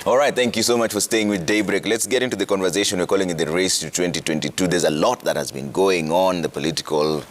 All right, thank you so much for staying with Daybreak. Let's get into the conversation. We're calling it the race to 2022. There's a lot that has been going on. The political,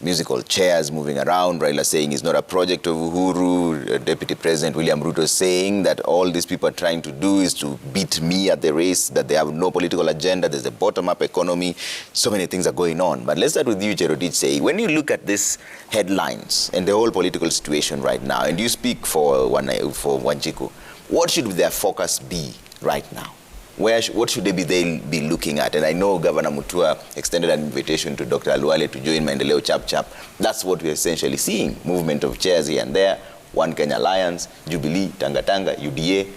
musical chairs moving around. Raila saying it's not a project of Uhuru. Deputy President William Ruto saying that all these people are trying to do is to beat me at the race, that they have no political agenda. There's a bottom-up economy. So many things are going on. But let's start with you, Cherodich. When you look at these headlines and the whole political situation right now, and you speak for Wanjiku, what should their focus be right now? What should they be looking at? And I know Governor Mutua extended an invitation to Dr. Aluale to join Maendeleo Chap. That's what we're essentially seeing. Movement of chairs here and there. One Kenya Alliance, Jubilee, Tanga, UDA.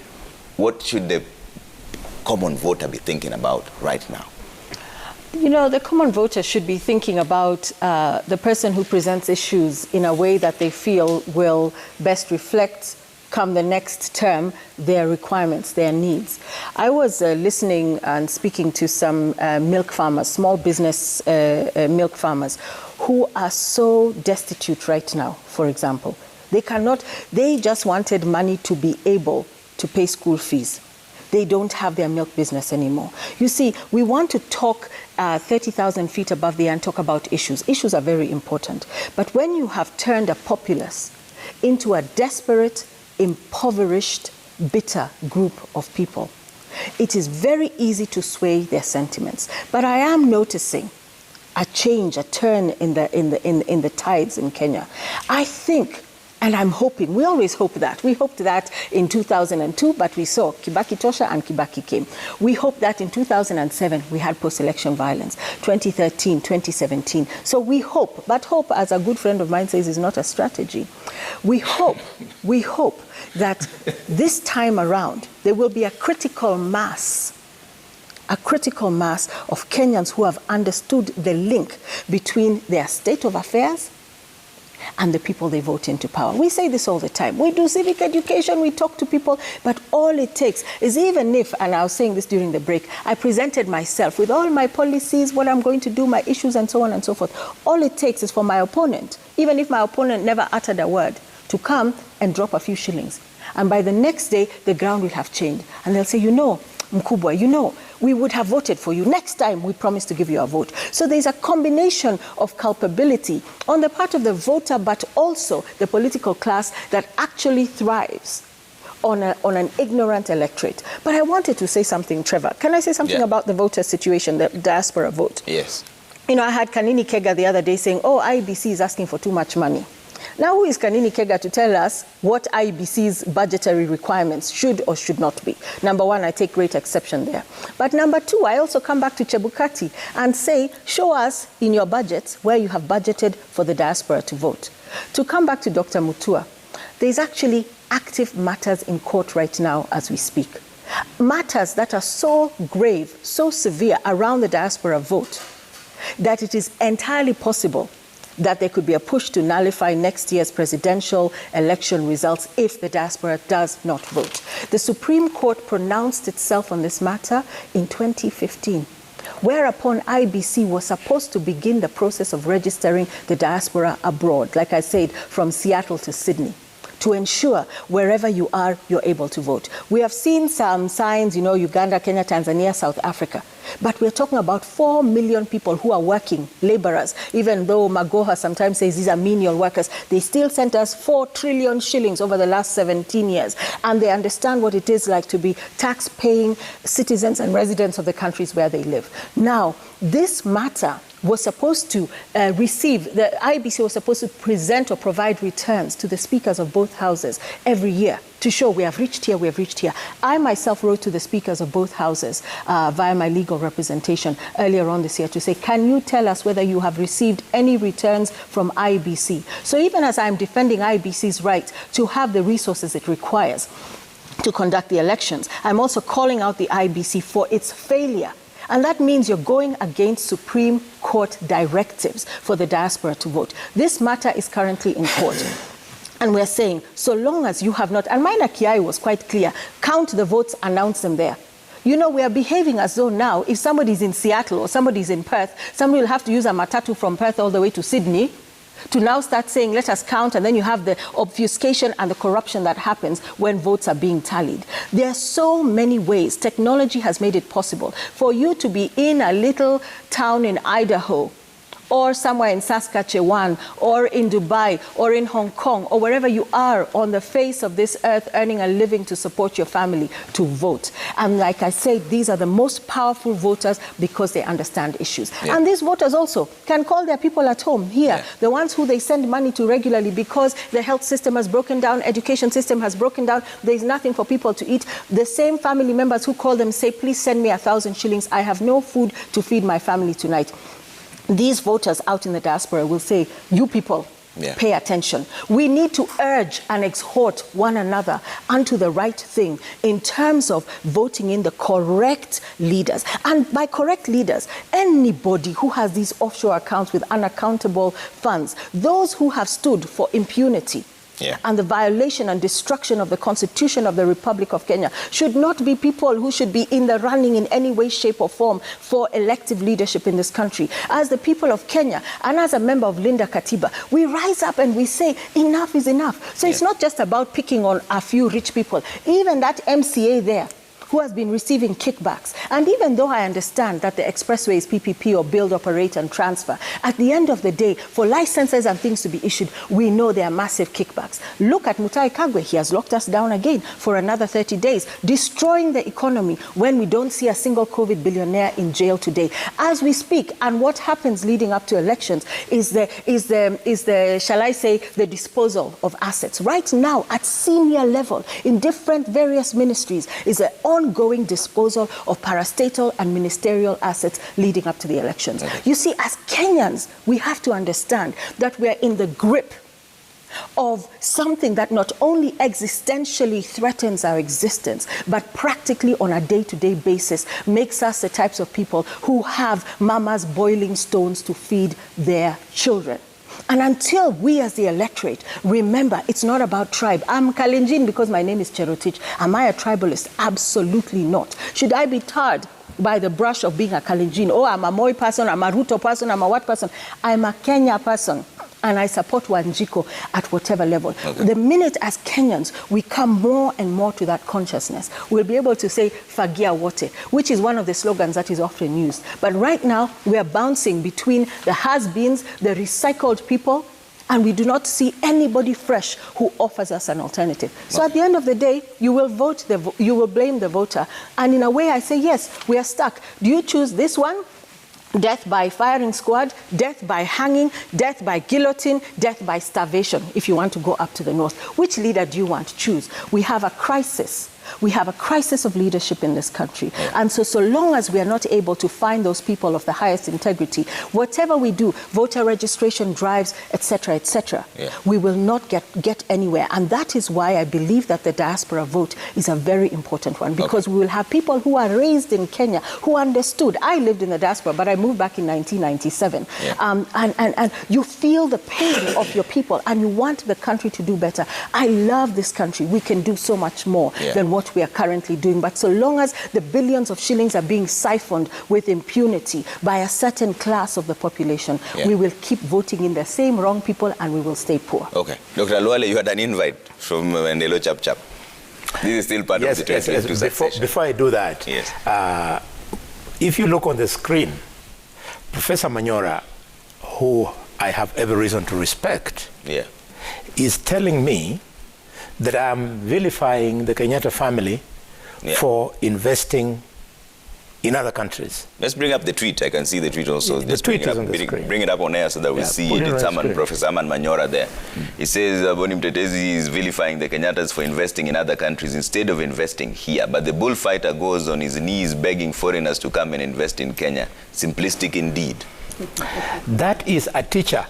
What should the common voter be thinking about right now? You know, the common voter should be thinking about the person who presents issues in a way that they feel will best reflect, come the next term, their requirements, their needs. I was listening and speaking to some milk farmers, small business milk farmers, who are so destitute right now, for example. They just wanted money to be able to pay school fees. They don't have their milk business anymore. You see, we want to talk 30,000 feet above the air and talk about issues. Issues are very important. But when you have turned a populace into a desperate, impoverished, bitter group of people, it is very easy to sway their sentiments. But I am noticing a change, a turn in the tides in Kenya. I think, and I'm hoping, we always hope that. We hoped that in 2002, but we saw Kibaki Tosha and Kibaki came. We hope that in 2007, we had post-election violence, 2013, 2017. So we hope, but hope, as a good friend of mine says, is not a strategy. We hope that this time around, there will be a critical mass of Kenyans who have understood the link between their state of affairs and the people they vote into power. We say this all the time. We do civic education, we talk to people, but all it takes is, even if, and I was saying this during the break, I presented myself with all my policies, what I'm going to do, my issues, and so on and so forth. All it takes is for my opponent, even if my opponent never uttered a word, to come and drop a few shillings. And by the next day, the ground will have changed. And they'll say, you know, Mkubwa, you know, we would have voted for you. Next time, we promise to give you a vote. So there's a combination of culpability on the part of the voter, but also the political class that actually thrives on an ignorant electorate. But I wanted to say something, Trevor. Can I say something about the voter situation, the diaspora vote? Yes. You know, I had Kanini Kega the other day saying, oh, IBC is asking for too much money. Now, who is Kanini Kega to tell us what IBC's budgetary requirements should or should not be? Number one, I take great exception there. But number two, I also come back to Chebukati and say, show us in your budgets where you have budgeted for the diaspora to vote. To come back to Dr. Mutua, there's actually active matters in court right now as we speak. Matters that are so grave, so severe around the diaspora vote, that it is entirely possible that there could be a push to nullify next year's presidential election results if the diaspora does not vote. The Supreme Court pronounced itself on this matter in 2015, whereupon IBC was supposed to begin the process of registering the diaspora abroad, like I said, from Seattle to Sydney, to ensure wherever you are, you're able to vote. We have seen some signs, you know, Uganda, Kenya, Tanzania, South Africa. But we're talking about 4 million people who are working, laborers. Even though Magoha sometimes says these are menial workers, they still sent us 4 trillion shillings over the last 17 years. And they understand what it is like to be tax-paying citizens and residents of the countries where they live. Now, this matter was supposed to the IBC was supposed to present or provide returns to the speakers of both houses every year to show we have reached here, we have reached here. I myself wrote to the speakers of both houses via my legal representation earlier on this year to say, can you tell us whether you have received any returns from IBC? So even as I'm defending IBC's right to have the resources it requires to conduct the elections, I'm also calling out the IBC for its failure. And that means you're going against Supreme Court directives for the diaspora to vote. This matter is currently in court. And we're saying, so long as you have not, and Maina Kiai was quite clear, count the votes, announce them there. You know, we are behaving as though now, if somebody's in Seattle or somebody's in Perth, somebody will have to use a matatu from Perth all the way to Sydney to now start saying, let us count, and then you have the obfuscation and the corruption that happens when votes are being tallied. There are so many ways. Technology has made it possible for you to be in a little town in Idaho, or somewhere in Saskatchewan, or in Dubai, or in Hong Kong, or wherever you are on the face of this earth earning a living to support your family, to vote. And like I say, these are the most powerful voters because they understand issues. Yeah. And these voters also can call their people at home here, the ones who they send money to regularly because the health system has broken down, education system has broken down, there's nothing for people to eat. The same family members who call them say, please send me 1,000 shillings, I have no food to feed my family tonight. These voters out in the diaspora will say, you people, pay attention. We need to urge and exhort one another unto the right thing in terms of voting in the correct leaders. And by correct leaders, anybody who has these offshore accounts with unaccountable funds, those who have stood for impunity, and the violation and destruction of the Constitution of the Republic of Kenya should not be people who should be in the running in any way, shape or form for elective leadership in this country. As the people of Kenya and as a member of Linda Katiba, we rise up and we say enough is enough. So it's not just about picking on a few rich people. Even that MCA there, who has been receiving kickbacks. And even though I understand that the expressway is PPP or build, operate and transfer, at the end of the day, for licenses and things to be issued, we know there are massive kickbacks. Look at Mutahi Kagwe. He has locked us down again for another 30 days, destroying the economy when we don't see a single COVID billionaire in jail today. As we speak, and what happens leading up to elections is the shall I say, the disposal of assets. Right now, at senior level, in different various ministries, is an ongoing disposal of parastatal and ministerial assets leading up to the elections. You see, as Kenyans, we have to understand that we are in the grip of something that not only existentially threatens our existence, but practically on a day-to-day basis makes us the types of people who have mamas boiling stones to feed their children. And until we as the electorate remember, it's not about tribe. I'm Kalenjin because my name is Cherotich. Am I a tribalist? Absolutely not. Should I be tarred by the brush of being a Kalenjin? Oh, I'm a Moi person, I'm a Ruto person, I'm a what person? I'm a Kenya person. And I support Wanjiko at whatever level. The minute as Kenyans we come more and more to that consciousness, we'll be able to say Fagia Wote, which is one of the slogans that is often used. But right now we are bouncing between the has-beens, the recycled people, and we do not see anybody fresh who offers us an alternative. So at the end of the day, you will vote, you will blame the voter. And in a way I say, yes, we are stuck. Do you choose this one? Death by firing squad, death by hanging, death by guillotine, death by starvation, if you want to go up to the north. Which leader do you want to choose? We have a crisis. We have a crisis of leadership in this country. And so long as we are not able to find those people of the highest integrity, whatever we do, voter registration drives, etc., we will not get anywhere. And that is why I believe that the diaspora vote is a very important one, because we will have people who are raised in Kenya, who understood. I lived in the diaspora, but I moved back in 1997. And you feel the pain of your people, and you want the country to do better. I love this country. We can do so much more than what we are currently doing. But so long as the billions of shillings are being siphoned with impunity by a certain class of the population, we will keep voting in the same wrong people and we will stay poor. Okay. Dr. Luale, you had an invite from Mandelo Chap Chap. This is still part of the 2022 succession. Before I do that, if you look on the screen, Professor Manyora, who I have every reason to respect, is telling me that I'm vilifying the Kenyatta family for investing in other countries. Let's bring up the tweet. I can see the tweet also. The tweet is on the screen. Bring it up on air so that we see Professor Aman Manyora there. He says Boni Mtetezi is vilifying the Kenyatas for investing in other countries instead of investing here. But the bullfighter goes on his knees begging foreigners to come and invest in Kenya. Simplistic indeed. That is a teacher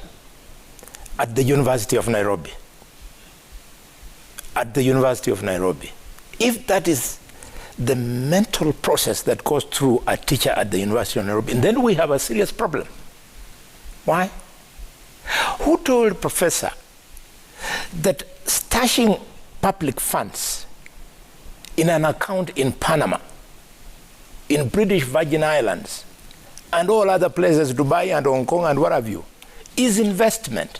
at the University of Nairobi. At the University of Nairobi. If that is the mental process that goes through a teacher at the University of Nairobi, and then we have a serious problem. Why? Who told Professor that stashing public funds in an account in Panama, in British Virgin Islands, and all other places, Dubai and Hong Kong and what have you, is investment?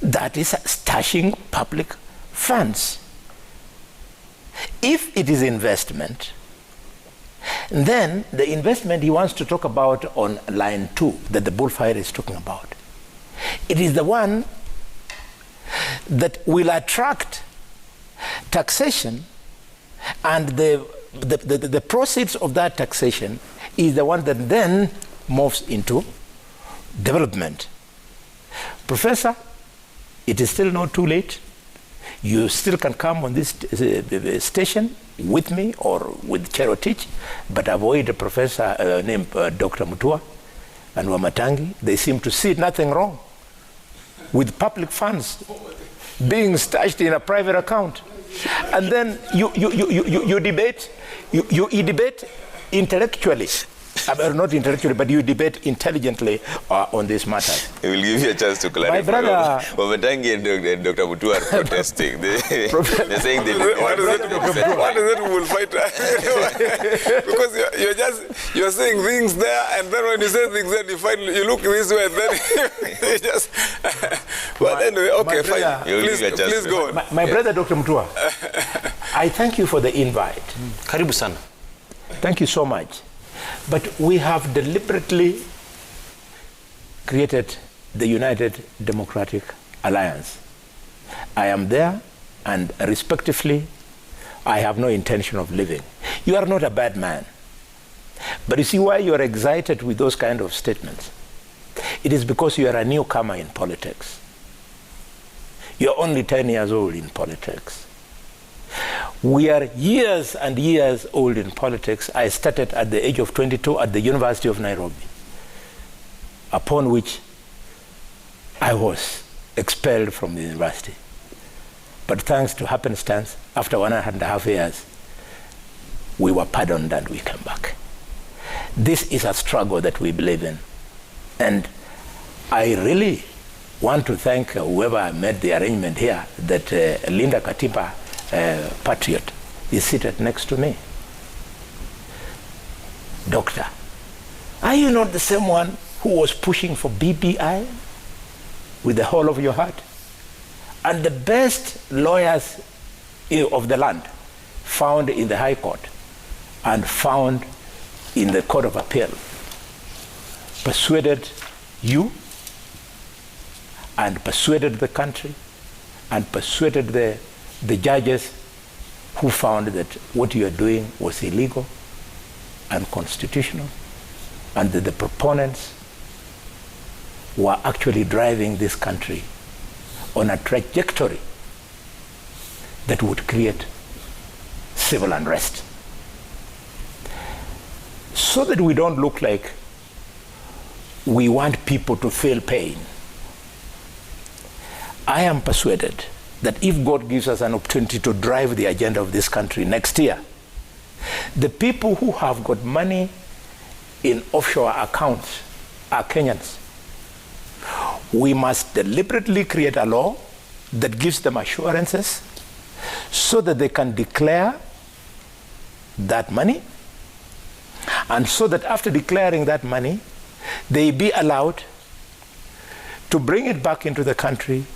That is stashing public funds. If it is investment, then the investment he wants to talk about on line 2 that the bullfighter is talking about, it is the one that will attract taxation, and the proceeds of that taxation is the one that then moves into development. Professor, it is still not too late. You still can come on this station with me or with Cherotich, but avoid a professor named Dr. Mutua and Wamatangi. They seem to see nothing wrong with public funds being stashed in a private account. And then you debate intellectually. Not intellectually, but you debate intelligently on this matter. I will give you a chance to clarify. My brother... Wametangi and Dr. Mutua are protesting. They're saying they... What is it we will fight? Because you're saying things there, and then when you say things there, you look this way, and then you just... But anyway, okay, fine. Please go on. My brother, Dr. Mutua, I thank you for the invite. Karibu sana. Thank you so much. But we have deliberately created the United Democratic Alliance. I am there, and respectively, I have no intention of leaving. You are not a bad man. But you see why you are excited with those kind of statements? It is because you are a newcomer in politics. You are only 10 years old in politics. We are years and years old in politics. I started at the age of 22 at the University of Nairobi, upon which I was expelled from the university. But thanks to happenstance, after 1.5 years, we were pardoned and we came back. This is a struggle that we believe in. And I really want to thank whoever made the arrangement here, that Linda Katiba, patriot, is seated next to me. Doctor, are you not the same one who was pushing for BBI with the whole of your heart? And the best lawyers of the land found in the High Court and found in the Court of Appeal persuaded you and persuaded the country and persuaded the judges who found that what you are doing was illegal, unconstitutional, and that the proponents were actually driving this country on a trajectory that would create civil unrest. So that we don't look like we want people to feel pain, I am persuaded that if God gives us an opportunity to drive the agenda of this country next year, the people who have got money in offshore accounts are Kenyans. We must deliberately create a law that gives them assurances so that they can declare that money, and so that after declaring that money, they be allowed to bring it back into the country,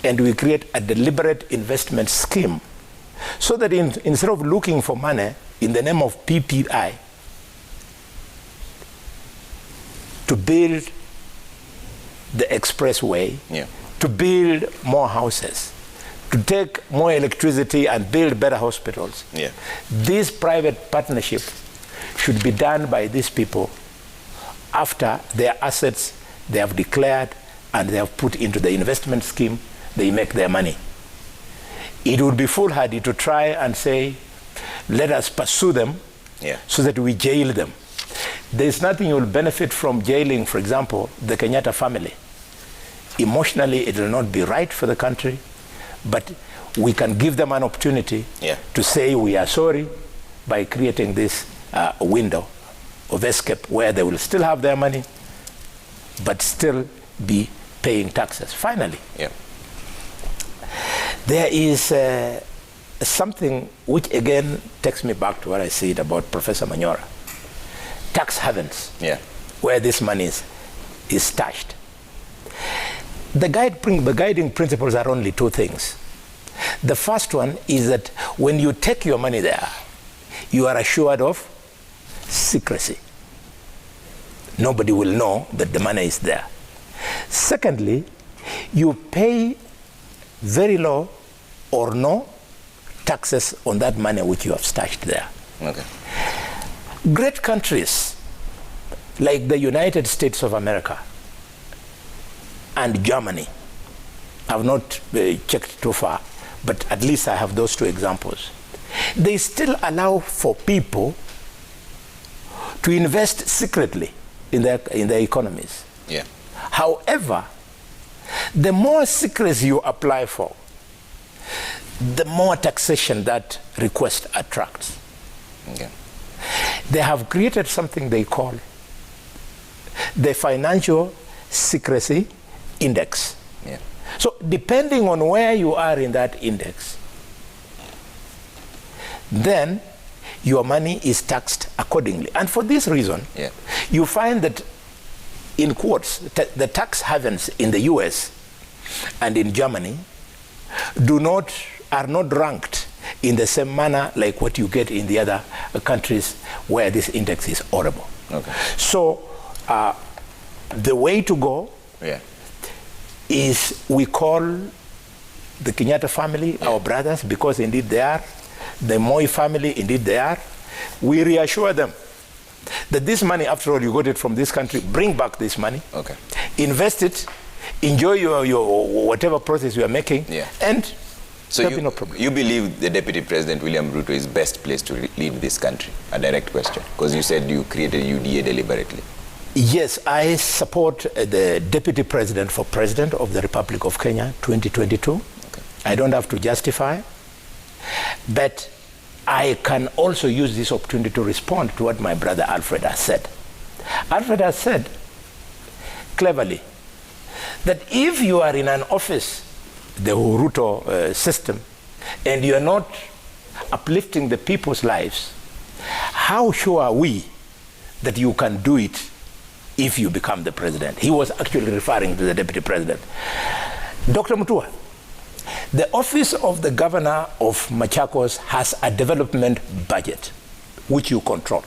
and we create a deliberate investment scheme so that instead of looking for money in the name of PPI to build the expressway, to build more houses, to take more electricity and build better hospitals, this private partnership should be done by these people after their assets they have declared and they have put into the investment scheme, they make their money. It would be foolhardy to try and say, let us pursue them so that we jail them. There's nothing you will benefit from jailing, for example, the Kenyatta family. Emotionally, it will not be right for the country, but we can give them an opportunity to say we are sorry by creating this window of escape where they will still have their money, but still be paying taxes. Finally, there is something which again takes me back to what I said about Professor Manyora. Tax havens, where this money is stashed. The guiding principles are only two things. The first one is that when you take your money there, you are assured of secrecy. Nobody will know that the money is there. Secondly, you pay very low or no taxes on that money which you have stashed there. Okay. Great countries like the United States of America and Germany, I've not checked too far, but at least I have those two examples. They still allow for people to invest secretly in their economies. Yeah. However, the more secrecy you apply for, the more taxation that request attracts. Okay. They have created something they call the Financial Secrecy Index. Yeah. So depending on where you are in that index, then your money is taxed accordingly. And for this reason, yeah, you find that, in quotes, the tax havens in the US and in Germany are not ranked in the same manner like what you get in the other countries where this index is horrible. Okay. So the way to go, yeah, is we call the Kenyatta family our brothers, because indeed they are. The Moi family, indeed they are. We reassure them that this money, after all, you got it from this country, bring back this money, okay, invest it, enjoy your whatever process you are making, yeah, and so there'll be no problem. You believe the Deputy President William Ruto is best placed to lead this country? A direct question, because you said you created UDA deliberately. Yes, I support the Deputy President for President of the Republic of Kenya 2022. Okay. I don't have to justify, but I can also use this opportunity to respond to what my brother Alfred has said. Alfred has said cleverly that if you are in an office, the Ruto system, and you are not uplifting the people's lives, how sure are we that you can do it if you become the president? He was actually referring to the Deputy President. Dr. Mutua, the office of the governor of Machakos has a development budget, which you control.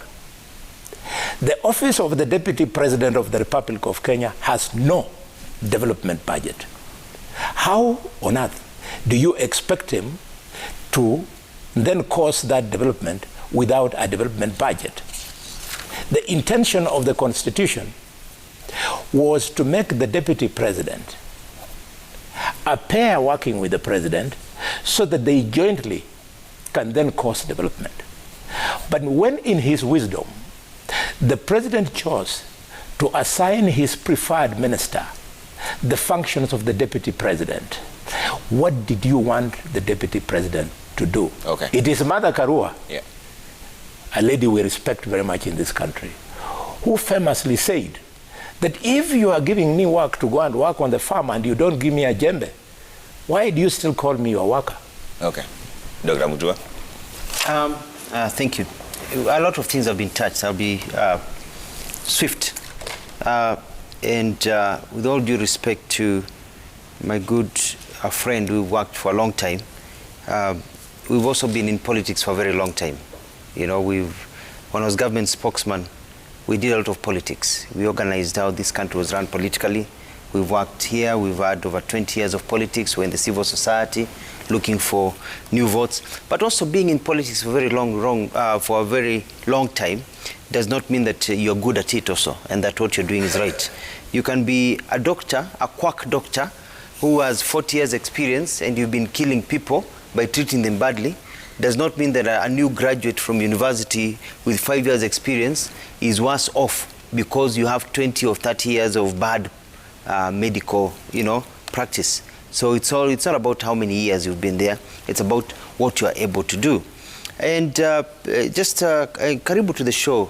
The office of the Deputy President of the Republic of Kenya has no development budget. How on earth do you expect him to then cause that development without a development budget? The intention of the Constitution was to make the Deputy President a pair working with the President so that they jointly can then cause development. But when in his wisdom, the President chose to assign his preferred minister the functions of the Deputy President, what did you want the Deputy President to do? Okay. It is Mother Karua, yeah, a lady we respect very much in this country, who famously said that if you are giving me work to go and work on the farm and you don't give me a djembe, why do you still call me your worker? Okay. Dr. Mutua? Thank you. A lot of things have been touched. I'll be swift. And with all due respect to my good friend we've worked for a long time, we've also been in politics for a very long time. You know, when I was government spokesman, we did a lot of politics. We organized how this country was run politically. We've worked here. We've had over 20 years of politics. We're in the civil society looking for new votes. But also being in politics for a very long time does not mean that you're good at it also and that what you're doing is right. You can be a doctor, a quack doctor, who has 40 years experience and you've been killing people by treating them badly. Does not mean that a new graduate from university with 5 years experience is worse off because you have 20 or 30 years of bad medical, practice. So it's not about how many years you've been there. It's about what you are able to do. And karibu to the show,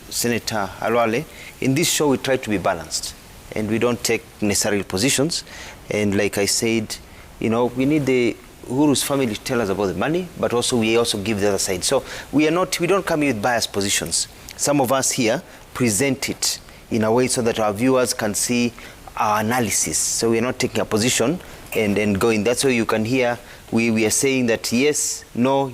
Senator Alwale. In this show, we try to be balanced, and we don't take necessary positions. And like I said, we need the Uhuru's family to tell us about the money, but also we also give the other side. So we don't come here with biased positions. Some of us here present it in a way so that our viewers can see our analysis. So we're not taking a position and going. That's why you can hear we are saying that yes, no,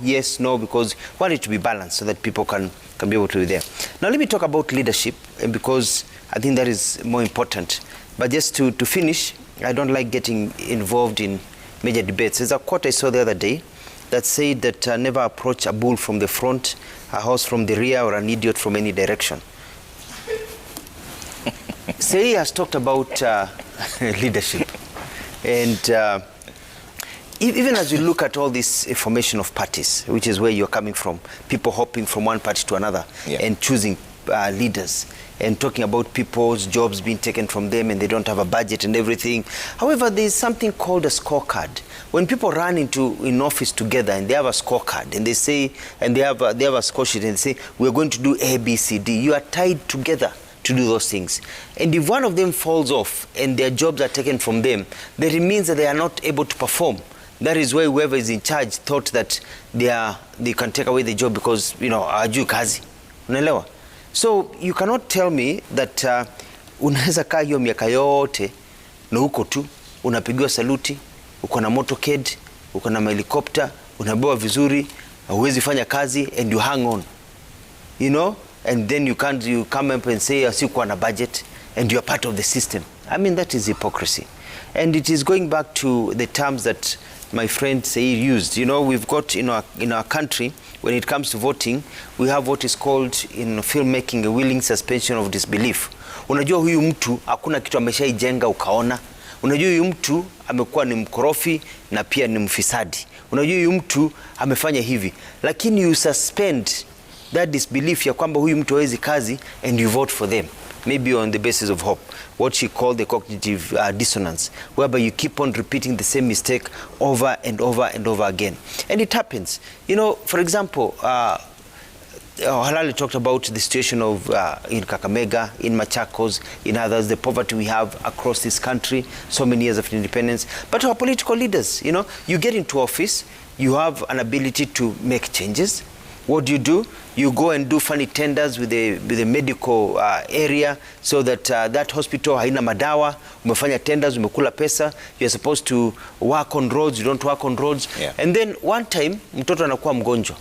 because we want it to be balanced so that people can be able to be there. Now let me talk about leadership, because I think that is more important. But just to finish, I don't like getting involved in major debates. There's a quote I saw the other day that said that never approach a bull from the front, a horse from the rear, or an idiot from any direction. Say has talked about leadership. And even as we look at all this formation of parties, which is where you're coming from, people hopping from one party to another, and choosing leaders, and talking about people's jobs being taken from them and they don't have a budget and everything. However, there's something called a scorecard. When people run in office together and they have a scorecard and they say, and they have a score sheet and they say, we're going to do A, B, C, D, you are tied together to do those things. And if one of them falls off and their jobs are taken from them, then it means that they are not able to perform. That is why whoever is in charge thought that they can take away the job because, hajui kazi. Unaelewa? So you cannot tell me that unaweza kaa hiyo miaka yote na huko tu unapigiwa saluti, uko na motorcade, uko na helicopter, unabewa vizuri, huwezi fanya kazi, and you hang on. And then you come up and say asikuwa na budget and you are part of the system. I mean, that is hypocrisy. And it is going back to the terms that my friend Said used. We've got in our country, when it comes to voting, we have what is called in filmmaking a willing suspension of disbelief. Unajua huyu mtu hakuna kitu ameshaijenga ukaona. Unajua huyu mtu amekuwa ni mkorofi na pia ni mfisadi. Unajua huyu mtu amefanya hivi. Lakini you suspend that disbelief ya kwamba huyu mtu hawezi kazi, and you vote for them. Maybe on the basis of hope, what she called the cognitive dissonance, whereby you keep on repeating the same mistake over and over and over again. And it happens. For example, Halali talked about the situation of in Kakamega, in Machakos, in others, the poverty we have across this country, so many years of independence. But our political leaders, you get into office, you have an ability to make changes. What do? You go and do funny tenders with the medical area, so that that hospital haina madawa, umefanya tenders, umekula pesa, you're supposed to work on roads, you don't work on roads. Yeah. And then one time, mtoto anakuwa mgonjwa.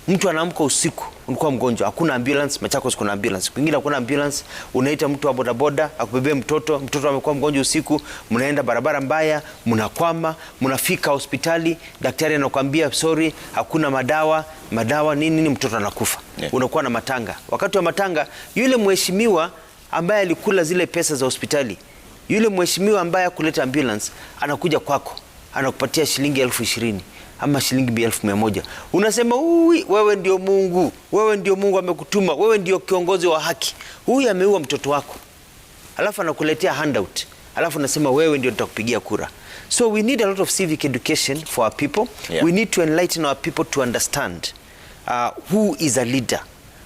Mtu anaamka usiku, unakuwa mgonjwa, hakuna ambulance. Machakos kuna ambulance, kwingine hakuna ambulance. Unaita mtu wa bodaboda akubebea mtoto amekuwa mgonjwa usiku, mnaenda barabara mbaya, mnakwama, mnafika hospitali, daktari anakuambia sorry, hakuna madawa nini, mtoto anakufa. Yeah. Unakuwa na matanga. Wakati wa matanga, yule mheshimiwa ambaye alikula zile pesa za hospitali, yule mheshimiwa ambaye kuleta ambulance, anakuja kwako, anakupatia shilingi 20,000 ama shilingi 1,100. Unasema wewe ndio Mungu amekutuma, wewe ndio kiongozi wa haki. Huyu ameua mtoto wako, alafu anakuletea handout, alafu unasema wewe ndio nitakupigia kura. So we need a lot of civic education for our people. Yeah. We need to enlighten our people to understand who is a leader,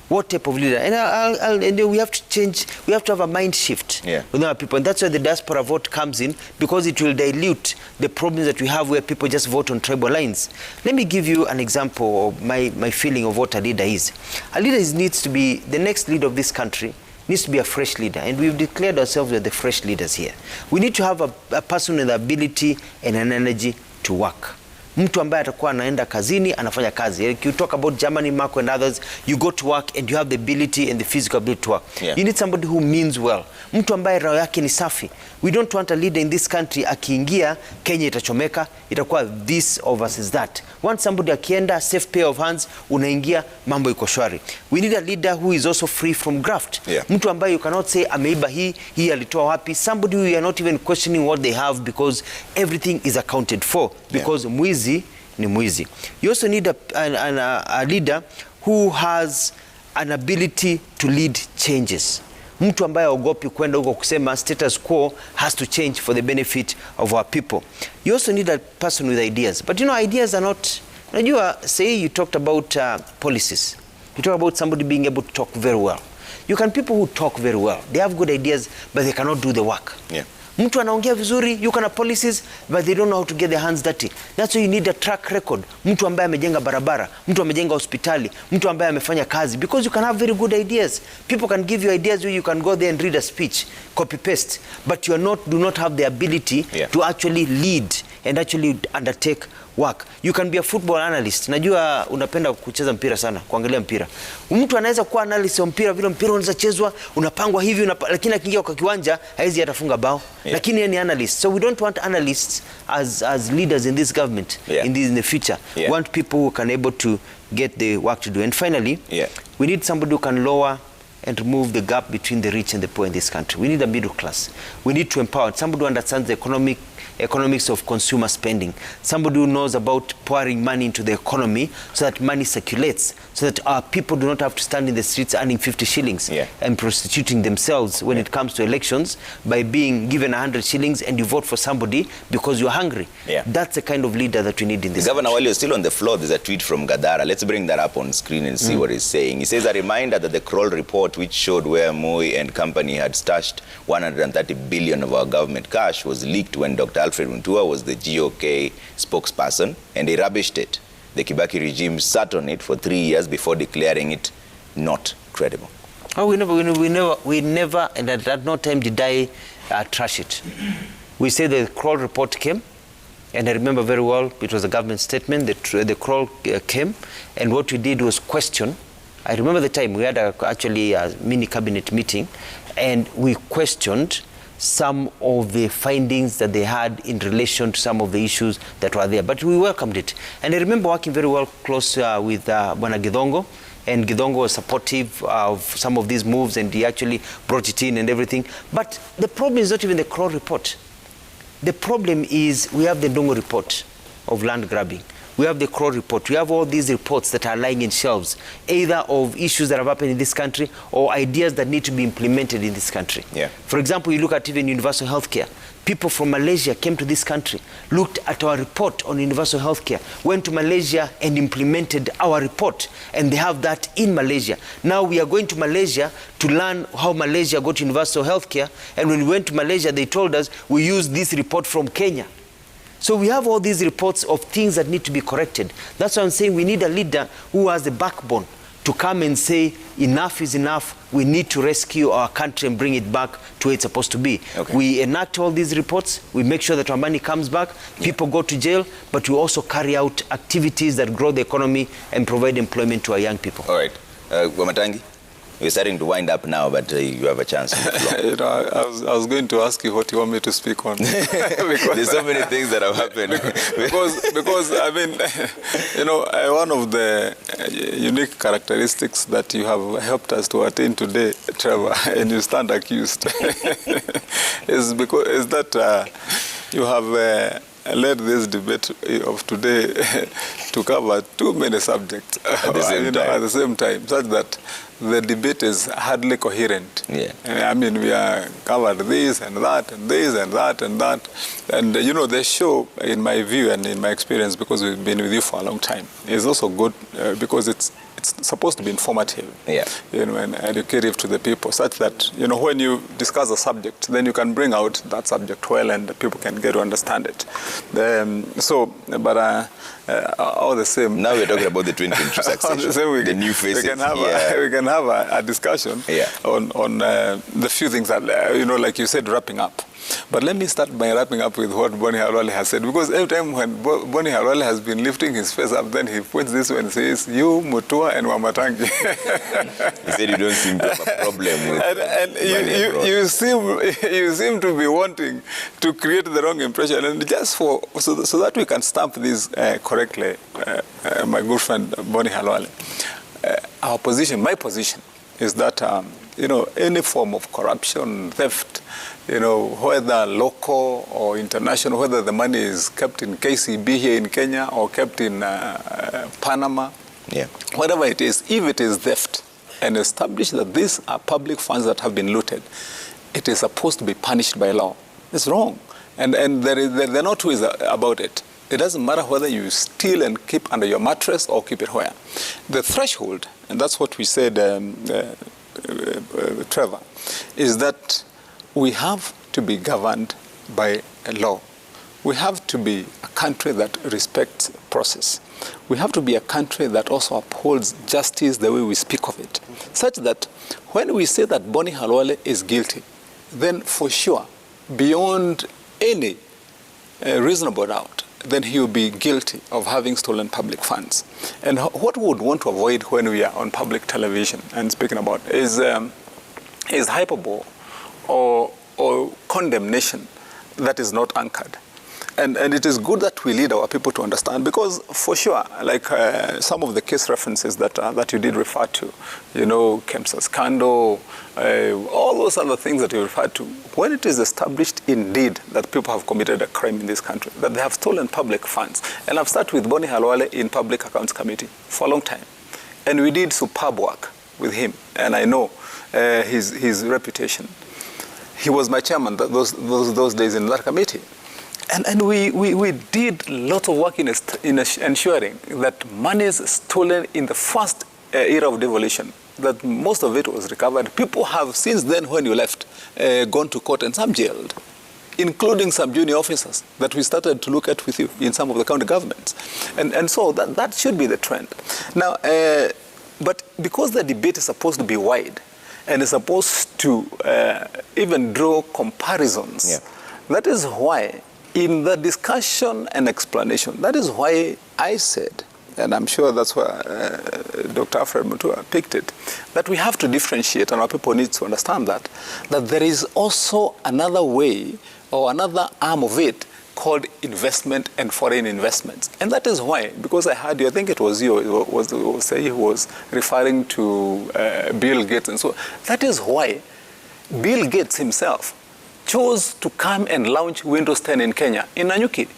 what type of leader, and we have to change. We have to have a mind shift with our people, and that's why the diaspora vote comes in, because it will dilute the problems that we have where people just vote on tribal lines. Let me give you an example of my feeling of what a leader is. A leader needs to be the next leader of this country. Needs to be a fresh leader, and we've declared ourselves as the fresh leaders here. We need to have a person with the ability and an energy to work. Mtu ambaye atakuwa anaenda kazini, anafanya kazi. You talk about Germany, Marco and others, you go to work and you have the ability and the physical ability to work. Yeah. You need somebody who means well. Mtu ambaye roho yake ni safi. We don't want a leader in this country akiingia Kenya itachomeka, itakuwa this or versus that. Want somebody akienda safe pair of hands, unaingia mambo iko shwari. We need a leader who is also free from graft. Yeah. Mtu ambaye you cannot say ameiba hii alitoa wapi. Somebody who you are not even questioning what they have, because everything is accounted for, because mwizi ni mwizi. You also need a leader who has an ability to lead changes. Mtu ambaye ogopi kwenda huko kusema status quo has to change for the benefit of our people. You also need a person with ideas. But ideas are not, say you talked about policies. You talk about somebody being able to talk very well. You can people who talk very well. They have good ideas, but they cannot do the work. Yeah. Mtu anaongea vizuri, yuko na policies, but they don't know how to get their hands dirty. That's why you need a track record. Mtu ambaye amejenga barabara, mtu amejenga hospitali, mtu ambaye amefanya kazi. Because you can have very good ideas. People can give you ideas where you can go there and read a speech, copy paste, but you do not have the ability to actually lead and actually undertake work. You can be a football analyst. Najua unapenda kucheza mpira sana, kuangalia mpira. Mtu anaweza kuwa analyst wa mpira, vile mpira unaweza chezwa, unapangwa hivi, lakini akiingia kwa kiwanja haizi atafunga bao. Lakini yeye ni analyst. So we don't want analysts as leaders in this government in the future. We want people who can able to get the work to do. And finally, we need somebody who can lower and remove the gap between the rich and the poor in this country. We need a middle class. We need to empower somebody who understands the economics of consumer spending, somebody who knows about pouring money into the economy so that money circulates, so that our people do not have to stand in the streets earning 50 shillings and prostituting themselves when it comes to elections by being given 100 shillings and you vote for somebody because you're hungry. That's the kind of leader that we need in this Governor, country. while you're still on the floor, there's a tweet from Gadara. Let's bring that up on screen and see what he's saying. He says, a reminder that the Kroll report, which showed where Moi and company had stashed 130 billion of our government cash, was leaked when Dr. Alfred Mutua was the GOK spokesperson, and they rubbished it. The Kibaki regime sat on it for 3 years before declaring it not credible. Oh, we never, and at no time did I trash it. We say the Kroll report came, and I remember very well, it was a government statement, the Kroll came, and what we did was question. I remember the time we had actually a mini cabinet meeting, and we questioned some of the findings that they had in relation to some of the issues that were there. But we welcomed it. And I remember working very well close with Bwana Githongo, and Githongo was supportive of some of these moves, and he actually brought it in and everything. But the problem is not even the Kroll report. The problem is we have the Ndungu report of land grabbing. We have the Kroll report. We have all these reports that are lying in shelves, either of issues that have happened in this country or ideas that need to be implemented in this country. For example, you look at even universal healthcare. People from Malaysia came to this country, looked at our report on universal healthcare, went to Malaysia and implemented our report, and they have that in Malaysia. Now we are going to Malaysia to learn how Malaysia got universal healthcare, and when we went to Malaysia, they told us we used this report from Kenya. So we have all these reports of things that need to be corrected. That's why I'm saying we need a leader who has the backbone to come and say enough is enough. We need to rescue our country and bring it back to where it's supposed to be. We enact all these reports. We make sure that our money comes back. People go to jail, but we also carry out activities that grow the economy and provide employment to our young people. All right. Wamatangi? We're starting to wind up now, but you have a chance. You know, I was going to ask you what you want me to speak on. There's so many things that have happened. because I mean, you know, one of the unique characteristics that you have helped us to attain today, Trevor, and you stand accused, is that you have led this debate of today to cover too many subjects at the same time, such that the debate is hardly coherent. I mean, we are covered this and that and this and that and that. And, you know, the show, in my view and in my experience, because we've been with you for a long time, is also good because it's supposed to be informative, you know, and educative to the people, such that, you know, when you discuss a subject, then you can bring out that subject well and people can get to understand it. All the same. Now we're talking about the 2022 succession, the new faces. We can have a discussion on the few things that, you know, like you said, wrapping up. But let me start by wrapping up with what Boni Halwale has said, because every time when Boni Halwale has been lifting his face up, then he points this way and says, you, Mutua, and Wamatangi. He said you don't seem to have a problem with and you seem to be wanting to create the wrong impression, and just so that we can stamp this correctly, my good friend Boni Halwale, our position, my position, is that you know, any form of corruption, theft, you know, whether local or international, whether the money is kept in KCB here in Kenya or kept in Panama, whatever it is, if it is theft and established that these are public funds that have been looted, it is supposed to be punished by law. It's wrong. And there are no two ways about it. It doesn't matter whether you steal and keep under your mattress or keep it where. The threshold, and that's what we said, Trevor, is that we have to be governed by a law. We have to be a country that respects process. We have to be a country that also upholds justice the way we speak of it, such that when we say that Boni Halwale is guilty, then for sure, beyond any reasonable doubt, then he will be guilty of having stolen public funds. And what we would want to avoid when we are on public television and speaking about is hyperbole or condemnation that is not anchored. And it is good that we lead our people to understand, because for sure, like some of the case references that you did refer to, you know, Kemsa scandal, all those other things that you referred to, when it is established indeed that people have committed a crime in this country, that they have stolen public funds, and I've started with Boni Halwale in Public Accounts Committee for a long time, and we did superb work with him, and I know his reputation. He was my chairman those days in that committee. And we did a lot of work in ensuring that monies stolen in the first era of devolution, that most of it was recovered. People have since then, when you left, gone to court and some jailed, including some junior officers that we started to look at with you in some of the county governments. And so that should be the trend. Now, but because the debate is supposed to be wide and is supposed to even draw comparisons, that is why in the discussion and explanation, that is why I said, and I'm sure that's where Dr. Alfred Mutua picked it, that we have to differentiate, and our people need to understand that there is also another way or another arm of it called investment and foreign investments. And that is why, because I heard you, I think it was you, who was referring to Bill Gates and so on. That is why Bill Gates himself chose to come and launch Windows 10 in Kenya, in Nanyuki.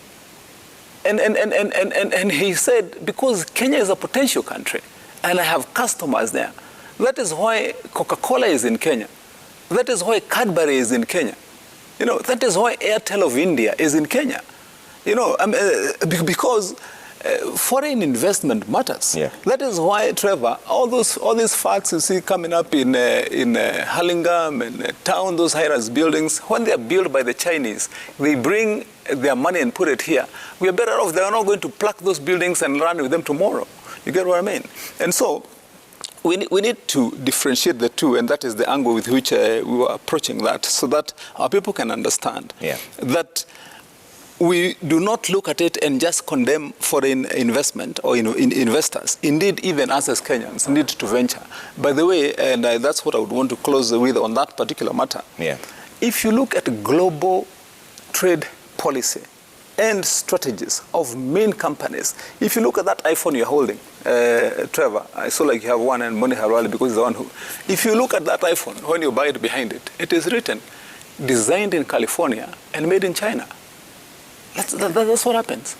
And he said, because Kenya is a potential country, and I have customers there. That is why Coca-Cola is in Kenya. That is why Cadbury is in Kenya. You know, that is why Airtel of India is in Kenya. You know, because foreign investment matters. Yeah. That is why, Trevor, all these facts you see coming up in Hurlingham and town, those high-rise buildings, when they are built by the Chinese, they bring their money and put it here. We are better off. They are not going to pluck those buildings and run with them tomorrow. You get what I mean? And so we need to differentiate the two, and that is the angle with which we were approaching that, so that our people can understand that we do not look at it and just condemn foreign investment or investors. Indeed, even us as Kenyans need to venture. By the way, and that's what I would want to close with on that particular matter. Yeah. If you look at global trade policy and strategies of main companies, if you look at that iPhone you're holding, Trevor, I saw like you have one, and Boni Halwale because he's the one who, if you look at that iPhone, when you buy it behind it, it is written, designed in California and made in China. That's what happens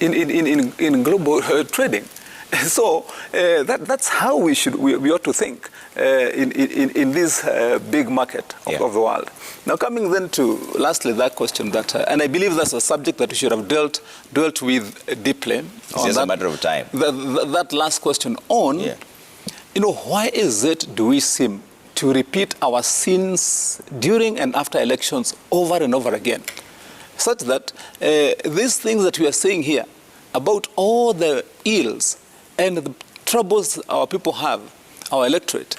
in global trading. So that's how we ought to think in this big market of the world. Now, coming then to lastly that question that, and I believe that's a subject that we should have dealt with deeply. It's just a matter of time. That last question on, you know, why is it do we seem to repeat our sins during and after elections over and over again? Such that these things that we are saying here about all the ills and the troubles our people have, our electorate,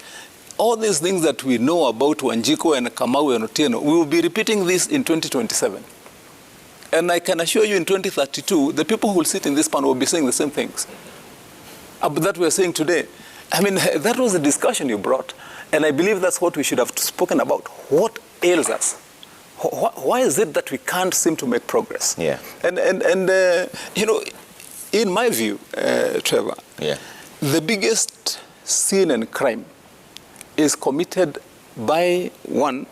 all these things that we know about Wanjiku and Kamau and Otieno, we will be repeating this in 2027. And I can assure you in 2032, the people who will sit in this panel will be saying the same things that we are saying today. I mean, that was the discussion you brought. And I believe that's what we should have spoken about. What ails us? Why is it that we can't seem to make progress? Yeah. And you know, in my view, Trevor, the biggest sin and crime is committed by one,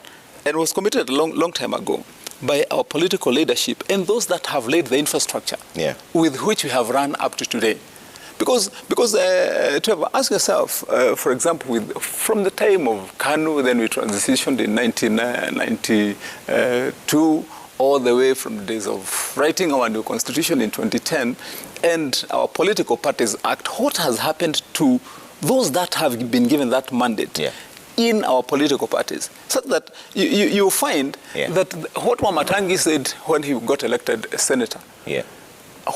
and was committed a long time ago, by our political leadership and those that have laid the infrastructure with which we have run up to today. Because Trevor, ask yourself, for example, from the time of KANU, then we transitioned in 1992, all the way from the days of writing our new constitution in 2010, and our political parties act, what has happened to those that have been given that mandate? in our political parties, so that you find that what Wamatangi said when he got elected a senator. Yeah.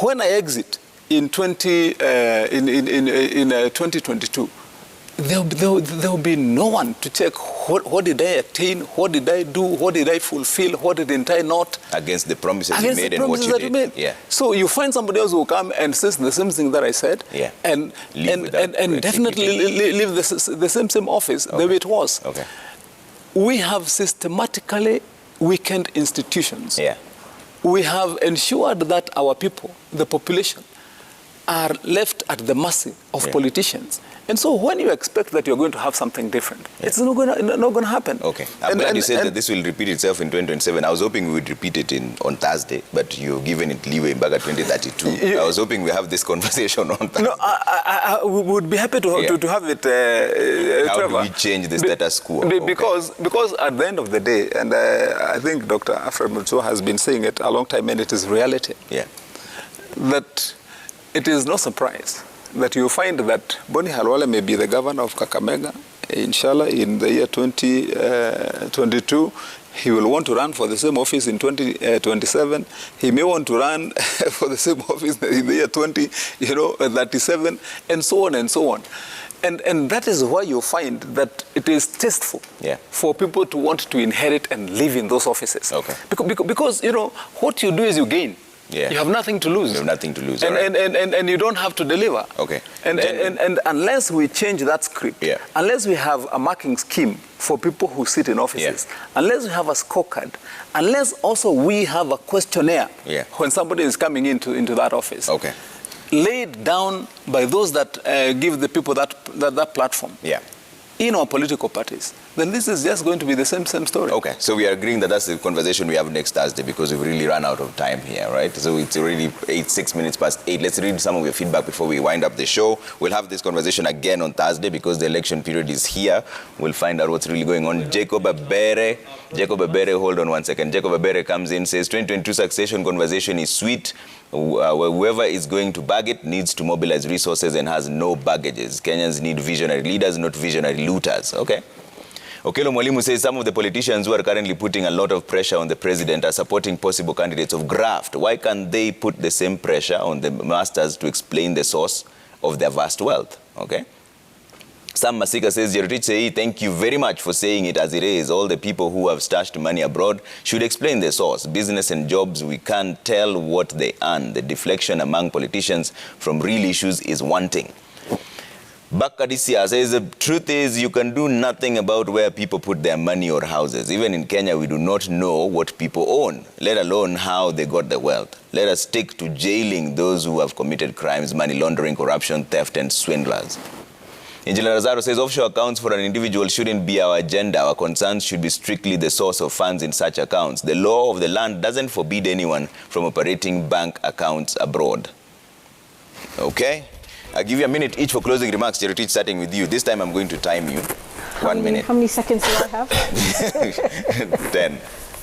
When I exit in 2022, there'll be no one to check what did I attain, what did I do, what did I fulfill, what did I not. Against the promises you made and what you did. Yeah. So you find somebody else who will come and says the same thing that I said, and definitely leave the same office the way it was. Okay. We have systematically weakened institutions. Yeah. We have ensured that our people, the population, are left at the mercy of politicians. And so when you expect that you're going to have something different, it's not going to happen. Okay. I'm glad you said that this will repeat itself in 2027. I was hoping we would repeat it on Thursday, but you've given it leeway back at 2032. I was hoping we have this conversation on Thursday. No, I would be happy to have it, How Trevor. do we change the status quo? Because at the end of the day, and I think Dr. Alfred Mutua has been saying it a long time, and it is reality, that it is no surprise that you find that Boni Halwale may be the governor of Kakamega, inshallah, in the year 2022. He will want to run for the same office in 2027. He may want to run for the same office in the year 2037, and so on and so on. And that is why you find that it is tasteful for people to want to inherit and live in those offices. Okay. Because what you do is you gain. Yeah. You have nothing to lose. You have nothing to lose. And you don't have to deliver. Okay. And unless we change that script, unless we have a marking scheme for people who sit in offices, unless we have a scorecard, unless also we have a questionnaire when somebody is coming into that office, laid down by those that give the people that platform in our political parties, then this is just going to be the same story. Okay, so we are agreeing that that's the conversation we have next Thursday, because we've really run out of time here, right? So it's already 6 minutes past 8. Let's read some of your feedback before we wind up the show. We'll have this conversation again on Thursday because the election period is here. We'll find out what's really going on. Jacob Abere, hold on one second. Jacob Abere comes in, says 2022 succession conversation is sweet. Whoever is going to bag it needs to mobilize resources and has no baggages. Kenyans need visionary leaders, not visionary looters. Okay. Okelo Mwalimu says some of the politicians who are currently putting a lot of pressure on the president are supporting possible candidates of graft. Why can't they put the same pressure on the masters to explain the source of their vast wealth? Okay. Sam Masika says, Jerotich Sei, thank you very much for saying it as it is. All the people who have stashed money abroad should explain the source. Business and jobs, we can't tell what they earn. The deflection among politicians from real issues is wanting. Bakadisia says, the truth is you can do nothing about where people put their money or houses. Even in Kenya, we do not know what people own, let alone how they got the wealth. Let us stick to jailing those who have committed crimes, money laundering, corruption, theft, and swindlers. Angela Razaro says, offshore accounts for an individual shouldn't be our agenda. Our concerns should be strictly the source of funds in such accounts. The law of the land doesn't forbid anyone from operating bank accounts abroad. Okay? I'll give you a minute each for closing remarks. Jerotich, starting with you. This time I'm going to time you. 1 minute. How many seconds do I have? 10.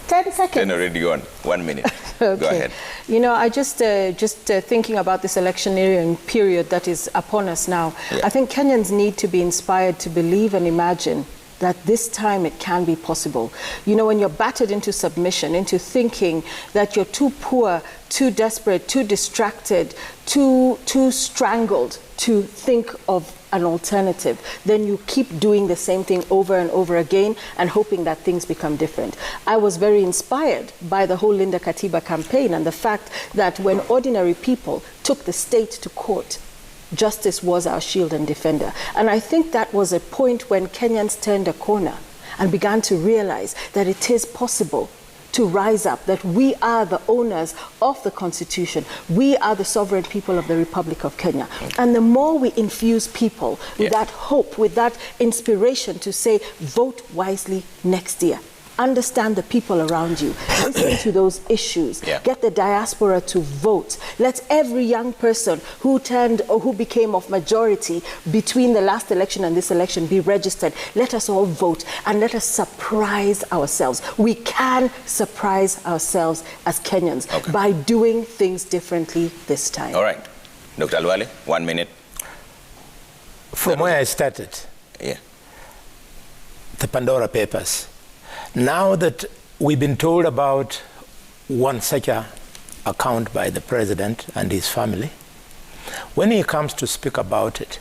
10 seconds. 10 already gone. 1 minute. Okay. Go ahead. You know, I just thinking about this electioneering period that is upon us now. I think Kenyans need to be inspired to believe and imagine that this time it can be possible. You know, when you're battered into submission, into thinking that you're too poor, too desperate, too distracted, too strangled to think of an alternative, then you keep doing the same thing over and over again and hoping that things become different. I was very inspired by the whole Linda Katiba campaign and the fact that when ordinary people took the state to court, justice was our shield and defender. And I think that was a point when Kenyans turned a corner and began to realize that it is possible to rise up, that we are the owners of the Constitution. We are the sovereign people of the Republic of Kenya. And the more we infuse people with that hope, with that inspiration to say, vote wisely next year. Understand the people around you. Listen to those issues. Get the diaspora to vote. Let every young person who turned or who became of majority between the last election and this election be registered. Let us all vote and let us surprise ourselves. We can surprise ourselves as Kenyans by doing things differently this time. All right. Dr. Alwale, 1 minute. From where I started. the Pandora Papers. Now that we've been told about one such account by the president and his family, when he comes to speak about it,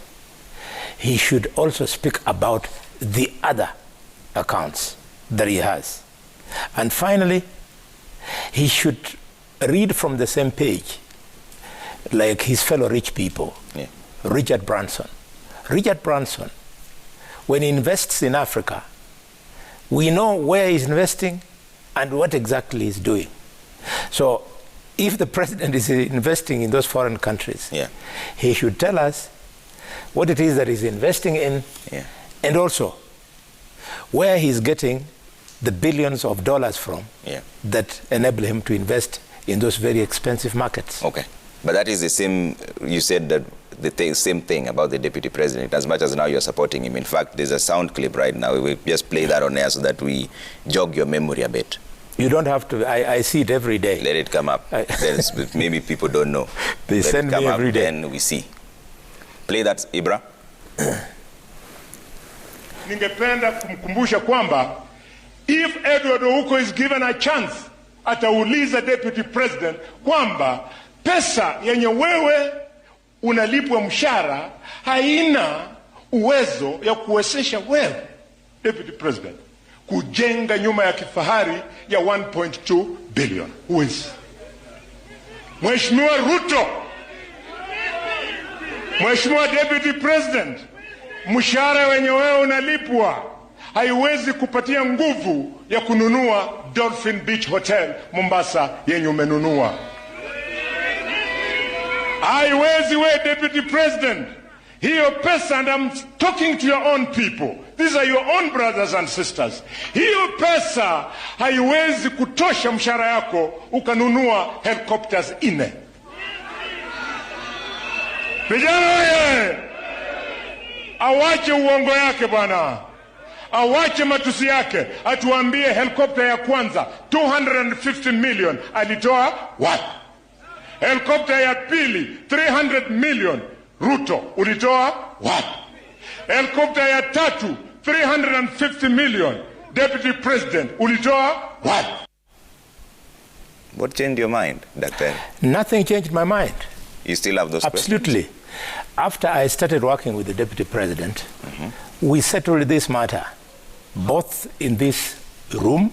he should also speak about the other accounts that he has. And finally, he should read from the same page like his fellow rich people. Yeah. Richard Branson. Richard Branson, when he invests in Africa, we know where he's investing and what exactly he's doing. So if the president is investing in those foreign countries, yeah, he should tell us what it is that he's investing in, yeah, and also where he's getting the billions of dollars from, yeah, that enable him to invest in those very expensive markets. Okay. But that is the same, you said that same thing about the deputy president, as much as now you're supporting him. In fact, there's a sound clip right now. We will just play that on air so that we jog your memory a bit. You don't have to, I see it every day. Let it come up. Maybe people don't know. They send me every day. Then we see. Play that, Ibra. Ningependa kumkumbusha kwamba if Edward Ouko is given a chance, atauliza deputy president kwamba pesa yenye wewe unalipwa mshahara haina uwezo ya kuwezesha wewe deputy president kujenga nyumba ya kifahari ya 1.2 billion. Huwezi. Mheshimiwa Ruto, Mheshimiwa deputy president, mshahara wenye wewe unalipwa haiwezi kupatia nguvu ya kununua Dolphin Beach Hotel Mombasa yenye umenunua. Haiwezi we deputy president. Hiyo pesa, and I'm talking to your own people. These are your own brothers and sisters. Hiyo pesa haiwezi kutosha mshahara yako ukanunua helicopters 4. Vijana wewe, awache uongo yake bwana. Awache matusi yake. Atuambie helikopta ya kwanza 250 million alitoa wapi? Helikopta ya pili 300 million Ruto ulitoa wapi? Helikopta ya tatu 350 million Deputy President ulitoa wapi? What changed your mind, Dr.? Nothing changed my mind. You still have those Absolutely. questions? After I started working with the Deputy President, we settled this matter, both in this room.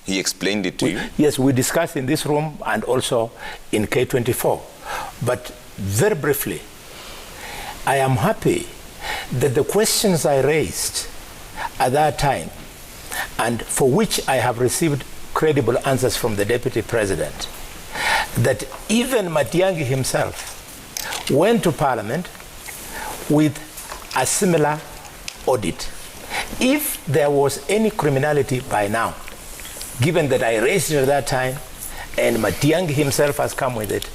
He explained it to you? Yes, we discussed in this room and also in K24. But very briefly, I am happy that the questions I raised at that time, and for which I have received credible answers from the Deputy President, that even Matiang'i himself went to Parliament with a similar audit. If there was any criminality by now, given that I raised it at that time and Matiang'i himself has come with it,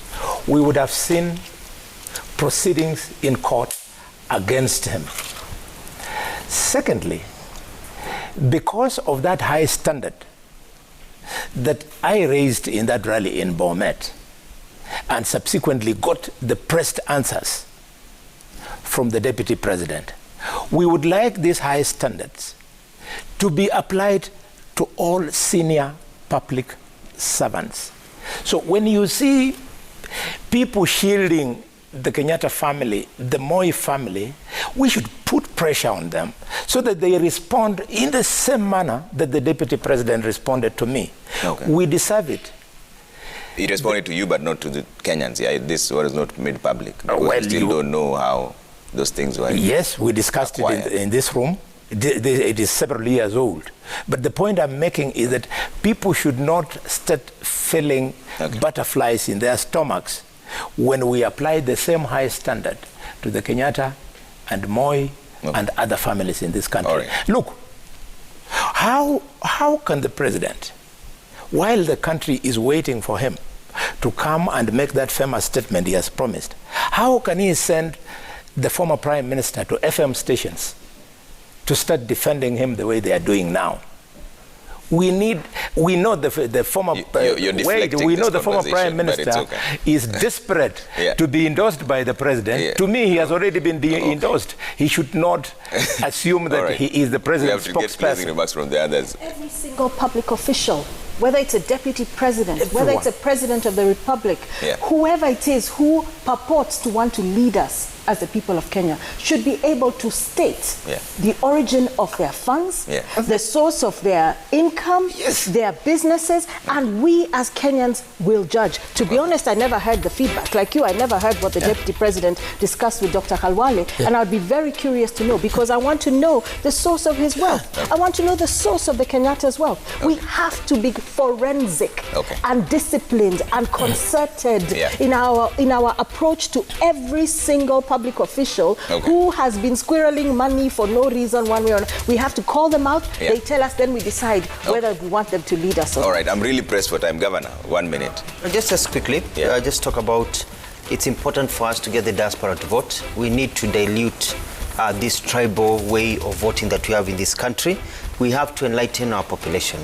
we would have seen proceedings in court against him. Secondly, because of that high standard that I raised in that rally in Bomet and subsequently got the pressed answers from the Deputy President, we would like these high standards to be applied to all senior public servants. So when you see people shielding the Kenyatta family, the Moi family, we should put pressure on them so that they respond in the same manner that the Deputy President responded to me. Okay. We deserve it. He responded to you but not to the Kenyans. Yeah, this was not made public. Well, we still don't know how those things were. Yes, we discussed it in this room. It is several years old. But the point I'm making is that people should not start feeling butterflies in their stomachs when we apply the same high standard to the Kenyatta and Moi and other families in this country. Right. Look, how can the president, while the country is waiting for him to come and make that famous statement he has promised, how can he send the former prime minister to FM stations to start defending him the way they are doing now, we know the former we know the former prime minister is desperate to be endorsed by the president. To me, he has already been endorsed. He should not assume that he is the president's spokesperson. We have to get closing remarks from the others. Every single public official, whether it's a deputy president, whether it's a president of the republic, whoever it is who purports to want to lead us as the people of Kenya, should be able to state the origin of their funds, the source of their income, their businesses, and we as Kenyans will judge. To be honest, I never heard the feedback. Like you, I never heard what the deputy president discussed with Dr. Khalwale, and I'd be very curious to know, because I want to know the source of his wealth. I want to know the source of the Kenyatta's wealth. We have to be forensic and disciplined and concerted in our approach to every single public official who has been squirreling money for no reason, one way or another. We have to call them out. They tell us, then we decide whether we want them to lead us. All right, I'm really pressed for time. Governor, 1 minute. Just quickly, just talk about, it's important for us to get the diaspora to vote. We need to dilute this tribal way of voting that we have in this country. We have to enlighten our population.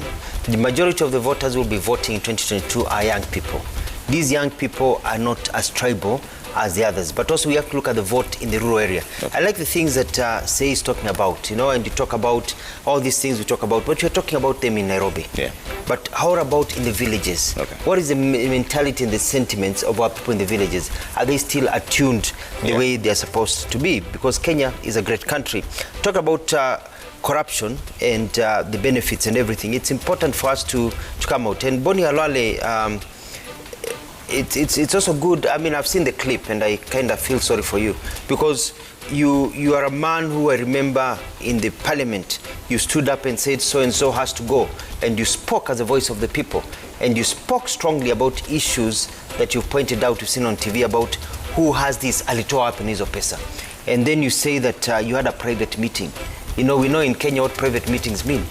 The majority of the voters will be voting in 2022 are young people. These young people are not as tribal as the others, but also we have to look at the vote in the rural area. I like the things that Say is talking about, you know, and you talk about all these things we talk about, but you're talking about them in Nairobi. But how about in the villages? What is the mentality and the sentiments of our people in the villages? Are they still attuned the way they're supposed to be? Because Kenya is a great country. Talk about corruption and the benefits and everything. It's important for us to come out. And Boni Halwale, it's also good. I mean, I've seen the clip and I kind of feel sorry for you, because you are a man who, I remember in the parliament, you stood up and said so and so has to go, and you spoke as a voice of the people, and you spoke strongly about issues that you've pointed out, you've seen on TV, about who has this alitoa hapa hizo pesa, and then you say that you had a private meeting. You know, we know in Kenya what private meetings mean.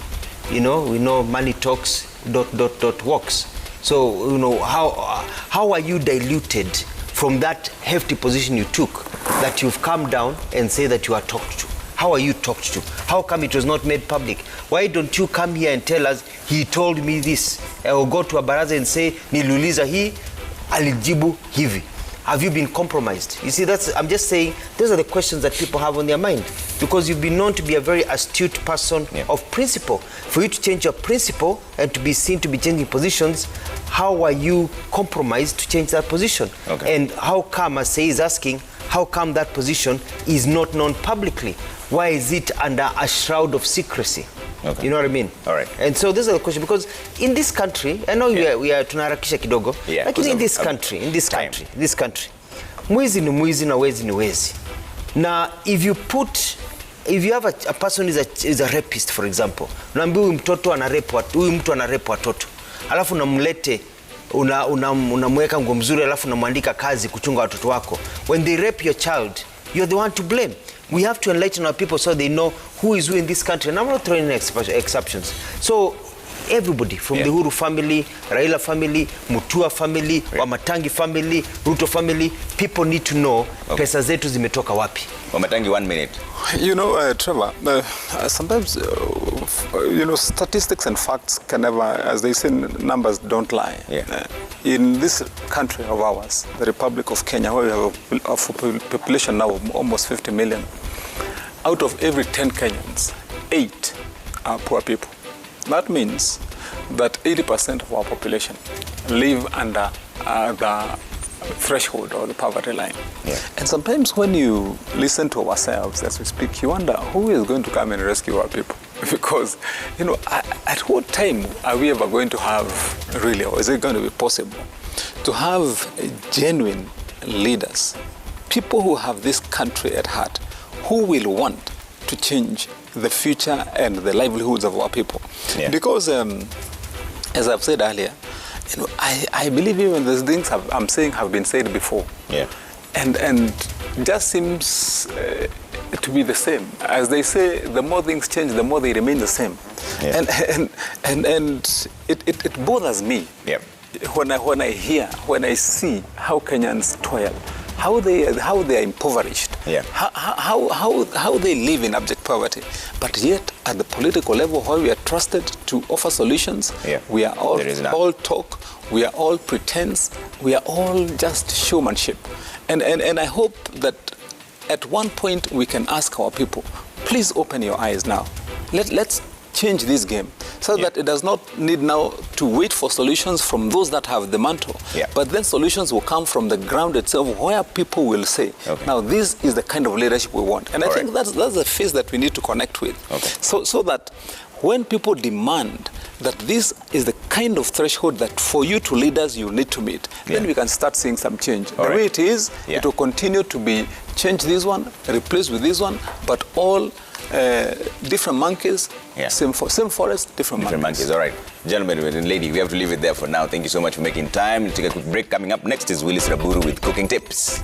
You know, we know money talks, ... works. So, you know, how are you diluted from that hefty position you took, that you've come down and say that you are talked to? How are you talked to? How come it was not made public? Why don't you come here and tell us, he told me this? Or go to a baraza and say, niliuliza hii, alijibu hivi. Have you been compromised? You see, I'm just saying, those are the questions that people have on their mind, because you've been known to be a very astute person of principle. For you to change your principle and to be seen to be changing positions, how are you compromised to change that position? And how come, as Say is asking, how come that position is not known publicly? Why is it under a shroud of secrecy? You know what I mean? All right. And so this is the question, because in this country, I know we are tunaharakisha kidogo, lakini in this country, mwizi ni mwizi na wezi ni wezi. Now, if you have a person is a rapist, for example, unaambia huyu mtoto huyu mtu anarepu watoto, alafu unamlete unamweka nguo mzuri, alafu unamwandika kazi kuchunga watoto wako. When they rape your child, you're the one to blame. We have to enlighten our people so they know who is who in this country. And I'm not throwing exceptions. So everybody from the Uhuru family, Raila family, Mutua family, Wamatangi family, Ruto family, people need to know pesa zetu zimetoka wapi. Wamatangi, 1 minute. You know, Trevor, sometimes, you know, statistics and facts can never, as they say, numbers don't lie. In this country of ours, the Republic of Kenya, where we have a population now of almost 50 million, out of every 10 Kenyans, 8 are poor people. That means that 80% of our population live under the threshold or the poverty line. And sometimes when you listen to ourselves as we speak, you wonder who is going to come and rescue our people. Because, you know, at what time are we ever going to have really, or is it going to be possible to have genuine leaders, people who have this country at heart, who will want to change the future and the livelihoods of our people? Because, as I've said earlier, you know, I believe even these things I'm saying have been said before. And just seems to be the same. As they say, the more things change, the more they remain the same. And it bothers me when I see how Kenyans toil, how they are impoverished, Yeah. how they live in abject poverty. But yet, at the political level, where we are trusted to offer solutions, Yeah. we are There is none. all talk, we are all pretense, we are all just showmanship. And I hope that at one point we can ask our people, please open your eyes now. Let's change this game so that it does not need now to wait for solutions from those that have the mantle. Yeah. But then solutions will come from the ground itself, where people will say, Okay. now this is the kind of leadership we want. And I think that's the phase that we need to connect with. Okay. So that when people demand that this is the kind of threshold that for you to lead us, you need to meet, then we can start seeing some change. The way it is, it will continue to be change this one, replace with this one, but all different monkeys, same forest, different monkeys. All right. Gentlemen and lady, we have to leave it there for now. Thank you so much for making time. We'll take a quick break. Coming up next is Willis Raburu with cooking tips.